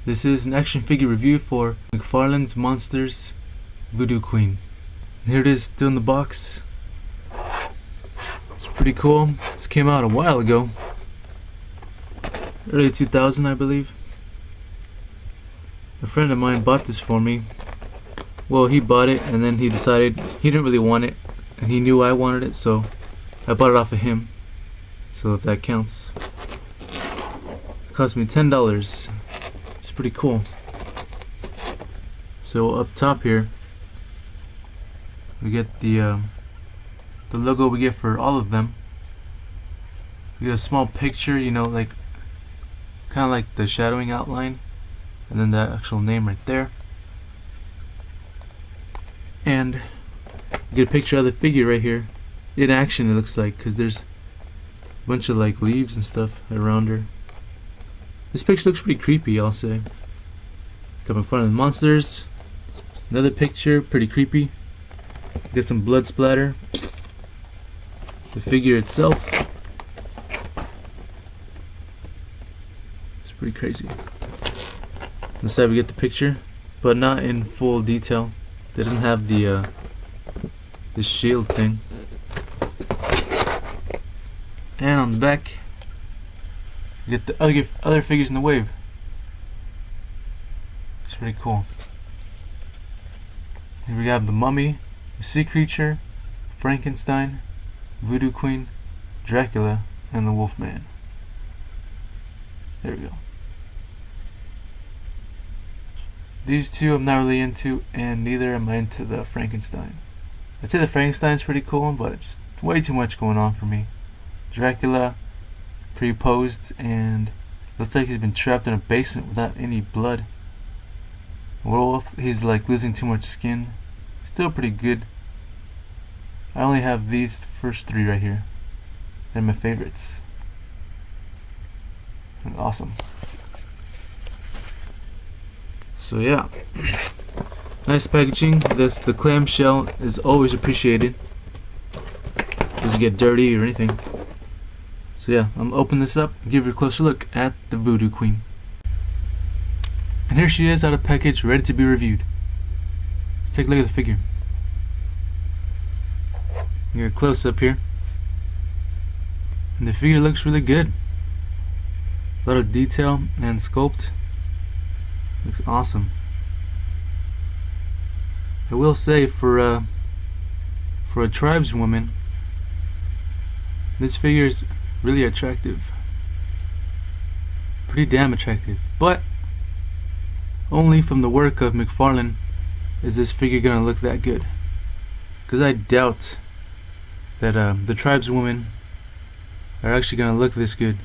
This is an action figure review for Mcfarlane's Monsters Voodoo Queen. Here it is, still in the box. It's pretty cool. This came out a while ago. Early 2000, I believe. A friend of mine bought this for me. Well, he bought it and then he decided he didn't really want it, and he knew I wanted it, so I bought it off of him. So if that counts. It cost me $10. It's pretty cool. So up top here we get the logo we get for all of them. We get a small picture, you know, like kind of like the shadowing outline, and then the actual name right there. And you get a picture of the figure right here in action, it looks like, because there's a bunch of like leaves and stuff around her. This picture looks pretty creepy, I'll say. Got Mcfarlane monsters. Another picture, pretty creepy. Get some blood splatter. The figure itself, it's pretty crazy. On the side we get the picture, but not in full detail. It doesn't have the shield thing. And on the back, you get the other figures in the wave. It's pretty cool. Here we have the Mummy, the Sea Creature, Frankenstein, Voodoo Queen, Dracula, and the Wolfman. There we go. These two I'm not really into, and neither am I into the Frankenstein. I'd say the Frankenstein's pretty cool, but just way too much going on for me. Dracula, pre-posed, and looks like he's been trapped in a basement without any blood. Werewolf, he's like losing too much skin. Still pretty good. I only have these first three right here. They're my favorites. And awesome. So yeah, nice packaging. The clamshell is always appreciated. Doesn't get dirty or anything. So yeah, I'm gonna open this up and give you a closer look at the Voodoo Queen. And here she is out of package, ready to be reviewed. Let's take a look at the figure. Get a close up here. And the figure looks really good. A lot of detail and sculpt. Looks awesome. I will say, for a tribeswoman, this figure is really attractive. Pretty damn attractive. But only from the work of Mcfarlane is this figure gonna look that good. Because I doubt that the tribeswomen are actually gonna look this good.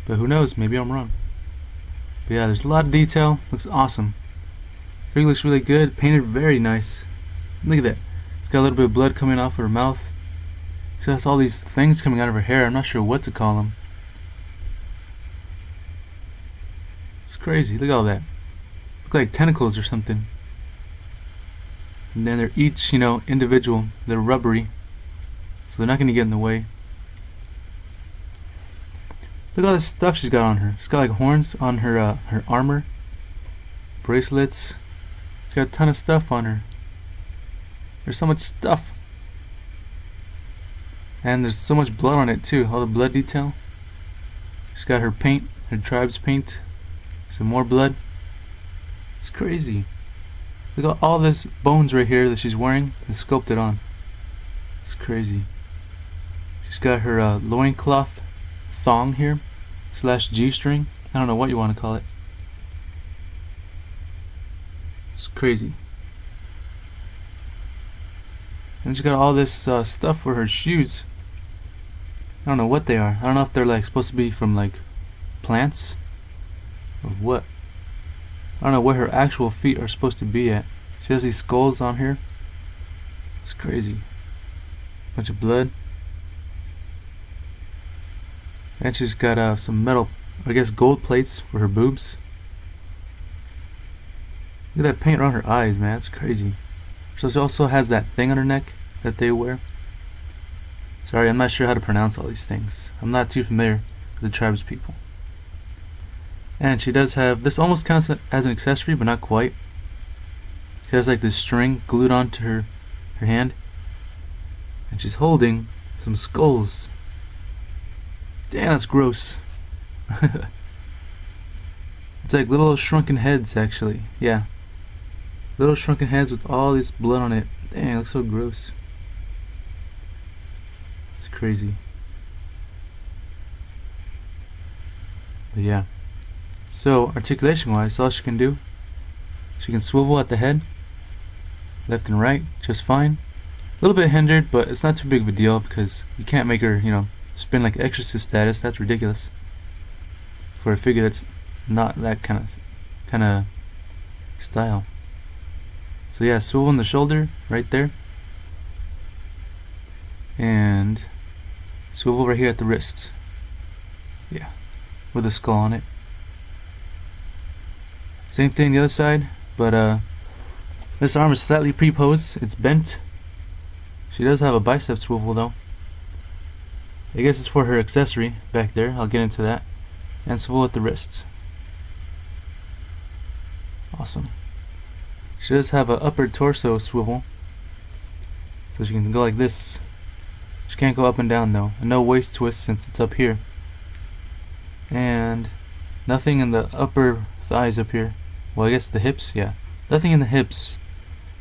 But who knows? Maybe I'm wrong. But yeah, there's a lot of detail. Looks awesome. Figure looks really good. Painted very nice. Look at that. It's got a little bit of blood coming off her mouth. She has all these things coming out of her hair. I'm not sure what to call them. It's crazy. Look at all that. Look like tentacles or something. And then they're each, you know, individual. They're rubbery, so they're not going to get in the way. Look at all this stuff she's got on her. She's got like horns on her her armor, bracelets. She's got a ton of stuff on her. There's so much stuff, and there's so much blood on it too. All the blood detail. She's got her paint, her tribe's paint. Some more blood. It's crazy. Look at all this bones right here that she's wearing and sculpted on. It's crazy. She's got her loincloth thong here, / G-string. I don't know what you want to call it. It's crazy. And she's got all this stuff for her shoes. I don't know what they are. I don't know if they're like supposed to be from like plants or what. I don't know where her actual feet are supposed to be at. She has these skulls on here. It's crazy. Bunch of blood. And she's got some metal, I guess gold plates for her boobs. Look at that paint around her eyes, man. It's crazy. So she also has that thing on her neck that they wear. Sorry, I'm not sure how to pronounce all these things. I'm not too familiar with the tribes people. And she does have, this almost counts as an accessory, but not quite. She has like this string glued onto her hand. And she's holding some skulls. Damn, that's gross. It's like little shrunken heads, actually. Yeah. Little shrunken heads with all this blood on it. Dang, it looks so gross. It's crazy. But yeah. So, articulation-wise, all she can do, she can swivel at the head, left and right, just fine. A little bit hindered, but it's not too big of a deal because you can't make her, spin like exorcist status. That's ridiculous for a figure that's not that kind of style. So yeah, swivel on the shoulder right there, and swivel right here at the wrist. Yeah, with a skull on it. Same thing the other side, but this arm is slightly pre-posed. It's bent. She does have a bicep swivel though. I guess it's for her accessory back there. I'll get into that. And swivel at the wrist. Awesome. She does have an upper torso swivel, so she can go like this. She can't go up and down though. And no waist twist since it's up here. And nothing in the upper thighs up here. Well, I guess the hips, yeah. Nothing in the hips,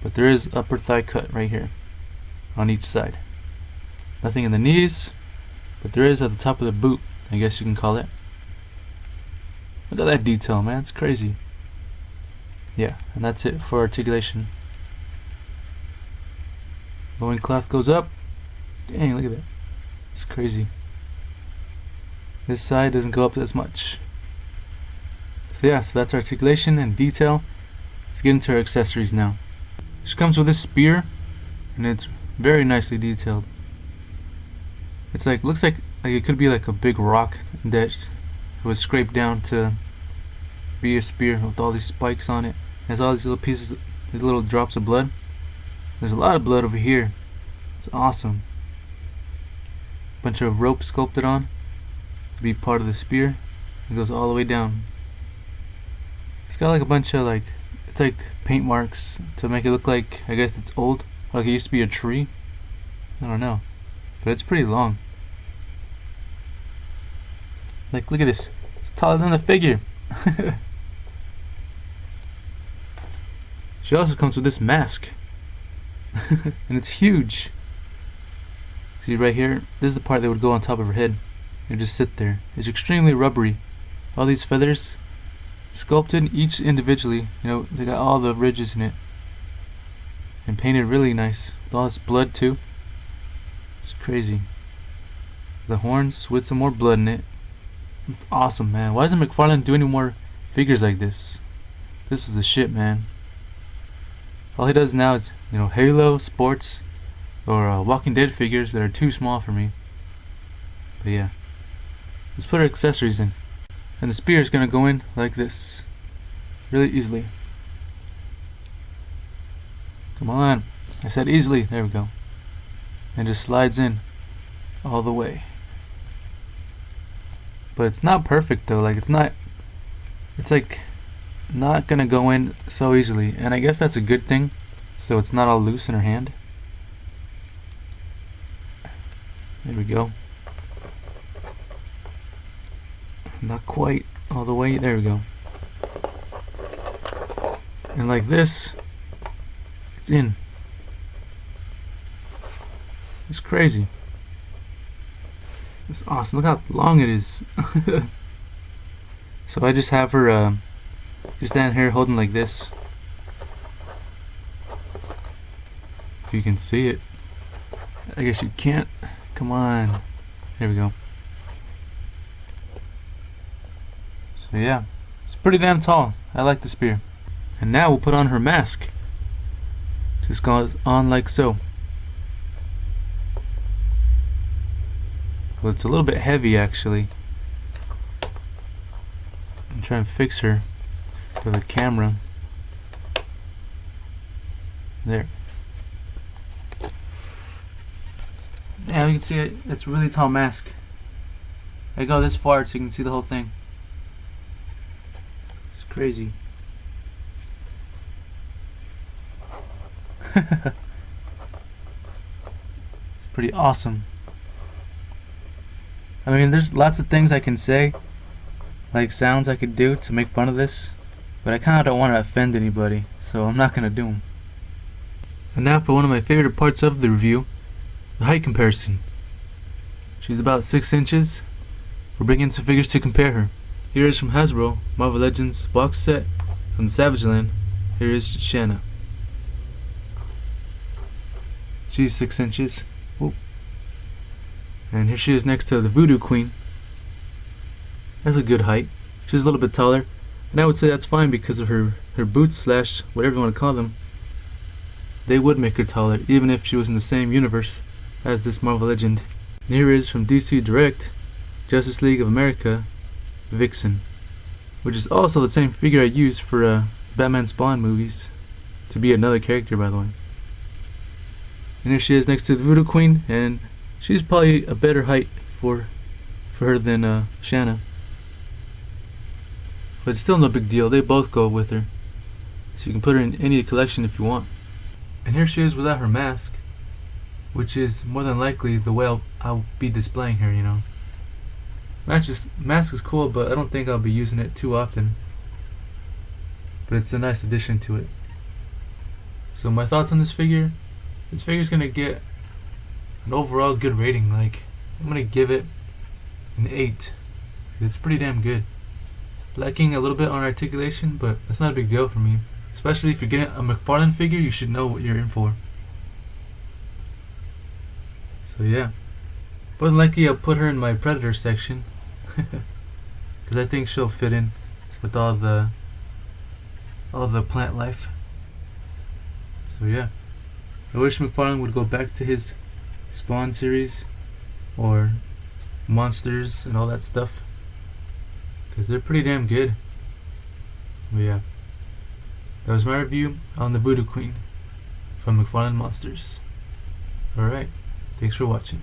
but there is upper thigh cut right here on each side. Nothing in the knees, but there is at the top of the boot, I guess you can call it. Look at that detail, man. It's crazy. Yeah, and that's it for articulation. Loincloth goes up. Dang, look at that. It's crazy. This side doesn't go up as much. So yeah, so that's articulation and detail. Let's get into her accessories now. She comes with this spear, and it's very nicely detailed. It's like, looks like it could be like a big rock that was scraped down to be a spear with all these spikes on it. It has all these little pieces, these little drops of blood. There's a lot of blood over here. It's awesome. Bunch of rope sculpted on to be part of the spear. It goes all the way down. It's got like a bunch of it's like paint marks to make it look like, I guess it's old, like it used to be a tree. I don't know, but it's pretty long. Like, look at this. It's taller than the figure. She also comes with this mask. And it's huge. See right here? This is the part that would go on top of her head and just sit there. It's extremely rubbery. All these feathers sculpted each individually. They got all the ridges in it. And painted really nice. With all this blood too. It's crazy. The horns with some more blood in it. It's awesome, man. Why doesn't Mcfarlane do any more figures like this? This was the shit, man. All he does now is, Halo, sports, or Walking Dead figures that are too small for me. But yeah. Let's put our accessories in. And the spear is going to go in like this. Really easily. Come on. I said easily. There we go. And just slides in all the way. But it's not perfect though. It's like not gonna go in so easily, and I guess that's a good thing, so it's not all loose in her hand. There we go. Not quite all the way. There we go. And like this, it's in. It's crazy. It's awesome. Look how long it is. So I just have her just stand here holding like this. If you can see it. I guess you can't. Come on. There we go. So yeah, it's pretty damn tall. I like the spear. And now we'll put on her mask. Just goes on like so. Well, it's a little bit heavy actually. I'm trying to fix her for the camera. There. Yeah, you can see it. It's a really tall mask. I go this far so you can see the whole thing. Crazy. It's pretty awesome. I mean, there's lots of things I can say, like sounds I could do to make fun of this, but I kinda don't want to offend anybody, so I'm not gonna do them. And now for one of my favorite parts of the review, the height comparison. She's about 6 inches. We're bringing some figures to compare her. Here is from Hasbro, Marvel Legends box set from Savage Land. Here is Shanna. She's 6 inches. Whoop. And here she is next to the Voodoo Queen. That's a good height. She's a little bit taller, and I would say that's fine because of her boots slash whatever you want to call them. They would make her taller, even if she was in the same universe as this Marvel Legend. And here is from DC Direct, Justice League of America, Vixen, which is also the same figure I used for Batman Spawn movies, to be another character, by the way. And here she is next to the Voodoo Queen, and she's probably a better height for her than Shanna. But it's still no big deal, they both go with her. So you can put her in any collection if you want. And here she is without her mask, which is more than likely the way I'll be displaying her, you know. Mask is cool, but I don't think I'll be using it too often. But it's a nice addition to it. So my thoughts on this figure. This figure's gonna get an overall good rating. Like, I'm gonna give it an 8. It's pretty damn good. Lacking a little bit on articulation, but that's not a big deal for me. Especially if you're getting a Mcfarlane figure, you should know what you're in for. So yeah. More than likely I'll put her in my Predator section. Because I think she'll fit in with all the plant life. So yeah. I wish Mcfarlane would go back to his Spawn series or Monsters and all that stuff, because they're pretty damn good. But yeah, that was my review on the Voodoo Queen from Mcfarlane Monsters. Alright, thanks for watching.